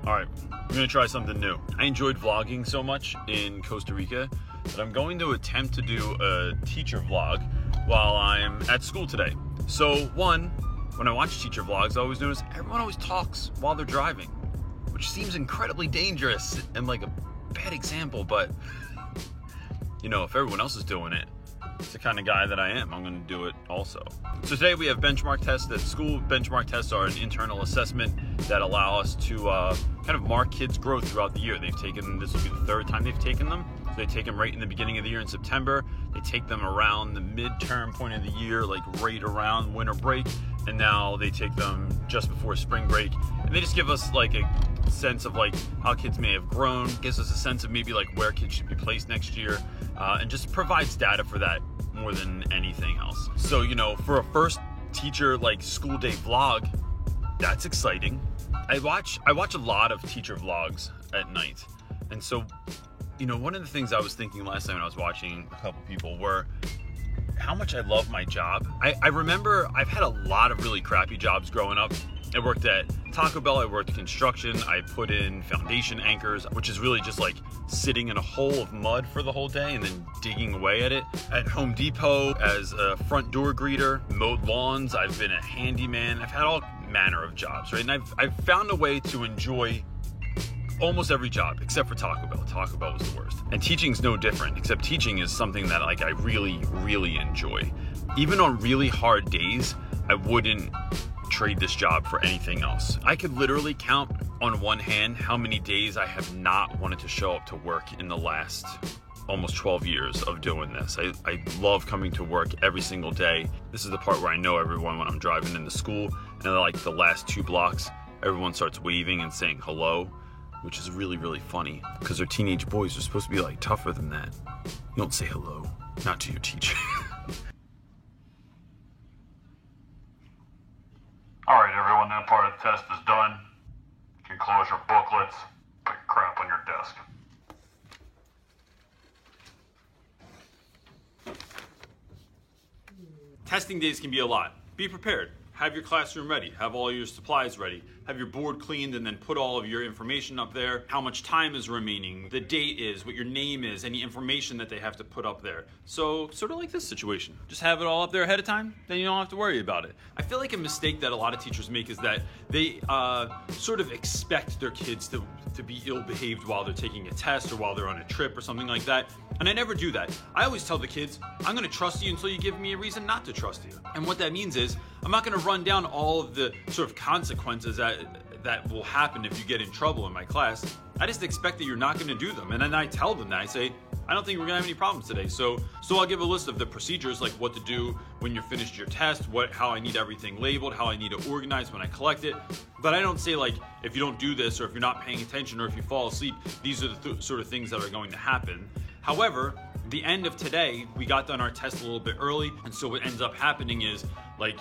Alright, I'm gonna try something new. I enjoyed vlogging so much in Costa Rica that I'm going to attempt to do a teacher vlog while I'm at school today. So one, when I watch teacher vlogs, I always notice everyone always talks while they're driving, which seems incredibly dangerous and like a bad example, but you know, if everyone else is doing it, it's the kind of guy that I am. I'm going to do it also. So today we have benchmark tests at school. Benchmark tests are an internal assessment that allow us to kind of mark kids' growth throughout the year. They've taken, this will be the third time they've taken them. So they take them right in the beginning of the year in September. They take them around the midterm point of the year, like right around winter break. And now they take them just before spring break. And they just give us like a sense of like how kids may have grown, gives us a sense of maybe like where kids should be placed next year, and just provides data for that more than anything else. So, you know, for a first teacher like school day vlog, that's exciting. I watch a lot of teacher vlogs at night. And so, you know, one of the things I was thinking last time when I was watching a couple people were how much I love my job. I remember I've had a lot of really crappy jobs growing up. I worked at Taco Bell, I worked construction, I put in foundation anchors, which is really just like sitting in a hole of mud for the whole day and then digging away at it. At Home Depot as a front door greeter, mowed lawns, I've been a handyman, I've had all manner of jobs, right? And I've found a way to enjoy almost every job except for Taco Bell. Taco Bell was the worst. And teaching's no different, except teaching is something that like I really, really enjoy. Even on really hard days, I wouldn't trade this job for anything else. I could literally count on one hand how many days I have not wanted to show up to work in the last almost 12 years of doing this. I love coming to work every single day. This is the part where I know everyone when I'm driving into school, and like the last 2 blocks, everyone starts waving and saying hello, which is really, really funny because they're teenage boys. They're supposed to be like tougher than that. You don't say hello, not to your teacher. All right, everyone, that part of the test is done. You can close your booklets, put your crap on your desk. Testing days can be a lot. Be prepared. Have your classroom ready. Have all your supplies ready. Have your board cleaned and then put all of your information up there. How much time is remaining, the date is, what your name is, any information that they have to put up there. So sort of like this situation. Just have it all up there ahead of time, then you don't have to worry about it. I feel like a mistake that a lot of teachers make is that they sort of expect their kids to be ill-behaved while they're taking a test or while they're on a trip or something like that. And I never do that. I always tell the kids, I'm gonna trust you until you give me a reason not to trust you. And what that means is, I'm not gonna run down all of the sort of consequences that will happen if you get in trouble in my class. I just expect that you're not gonna do them. And then I tell them that, I say, I don't think we're gonna have any problems today. So I'll give a list of the procedures, like what to do when you're finished your test, how I need everything labeled, how I need to organize when I collect it. But I don't say like, if you don't do this, or if you're not paying attention, or if you fall asleep, these are the sort of things that are going to happen. However, the end of today, we got done our test a little bit early, and so what ends up happening is like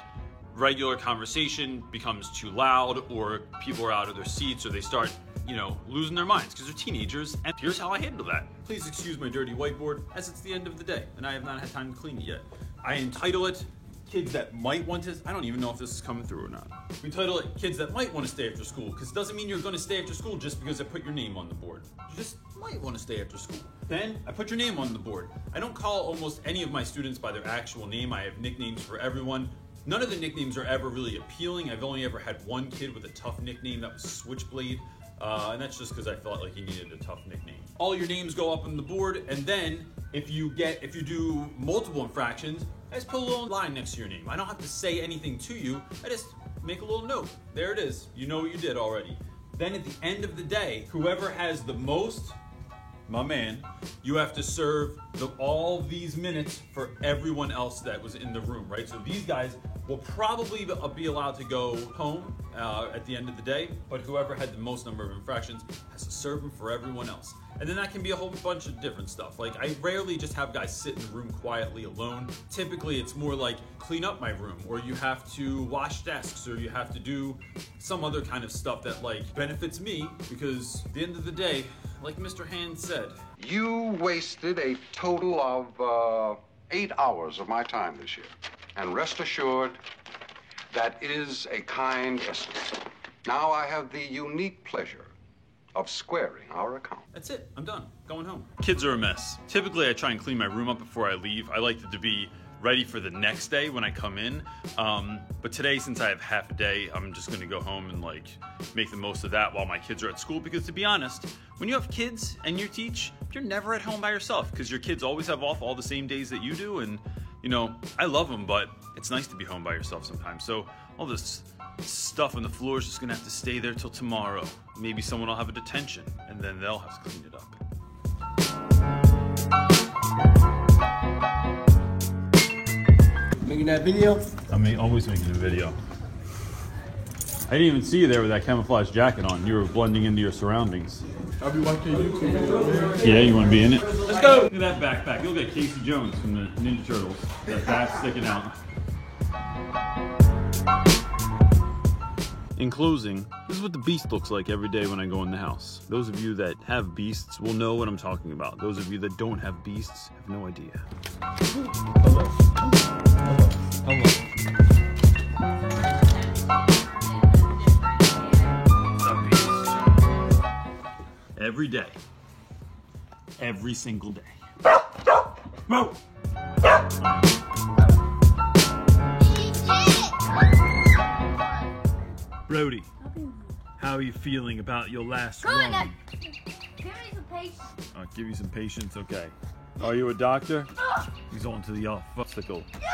regular conversation becomes too loud, or people are out of their seats, or they start, you know, losing their minds because they're teenagers. And here's how I handle that. Please excuse my dirty whiteboard, as it's the end of the day, and I have not had time to clean it yet. I entitle it kids that might want to, I don't even know if this is coming through or not. We title it kids that might want to stay after school, because it doesn't mean you're going to stay after school just because I put your name on the board. You just might want to stay after school. Then I put your name on the board. I don't call almost any of my students by their actual name. I have nicknames for everyone. None of the nicknames are ever really appealing. I've only ever had one kid with a tough nickname, that was Switchblade. And that's just because I felt like he needed a tough nickname. All your names go up on the board, and then if you do multiple infractions, I just put a little line next to your name. I don't have to say anything to you. I just make a little note. There it is. You know what you did already. Then at the end of the day, whoever has the most, my man, you have to serve all these minutes for everyone else that was in the room, right? So these guys will probably be allowed to go home at the end of the day, but whoever had the most number of infractions has to serve them for everyone else. And then that can be a whole bunch of different stuff. Like, I rarely just have guys sit in the room quietly alone. Typically, it's more like clean up my room, or you have to wash desks, or you have to do some other kind of stuff that like benefits me, because at the end of the day, like Mr. Hand said. You wasted a total of 8 hours of my time this year. And rest assured, that is a kind estimate. Now I have the unique pleasure of squaring our account. That's it. I'm done. Going home. Kids are a mess. Typically, I try and clean my room up before I leave. I like it to be ready for the next day when I come in. But today, since I have half a day, I'm just gonna go home and like make the most of that while my kids are at school. Because to be honest, when you have kids and you teach, you're never at home by yourself because your kids always have off all the same days that you do. And you know, I love them, but it's nice to be home by yourself sometimes. So all this stuff on the floor is just gonna have to stay there till tomorrow. Maybe someone will have a detention and then they'll have to clean it up. Making that video? I'm always making a video. I didn't even see you there with that camouflage jacket on. You were blending into your surroundings. I'll be watching YouTube video. Yeah, you want to be in it? Let's go! Look at that backpack. You look like Casey Jones from the Ninja Turtles. That back sticking out. In closing, this is what the Beast looks like every day when I go in the house. Those of you that have beasts will know what I'm talking about. Those of you that don't have beasts have no idea. Every day. Every single day. Move! Brody, how are you feeling about your last run? Now. Give me some patience. I'll give you some patience, okay. Are you a doctor? He's on to the obstacle.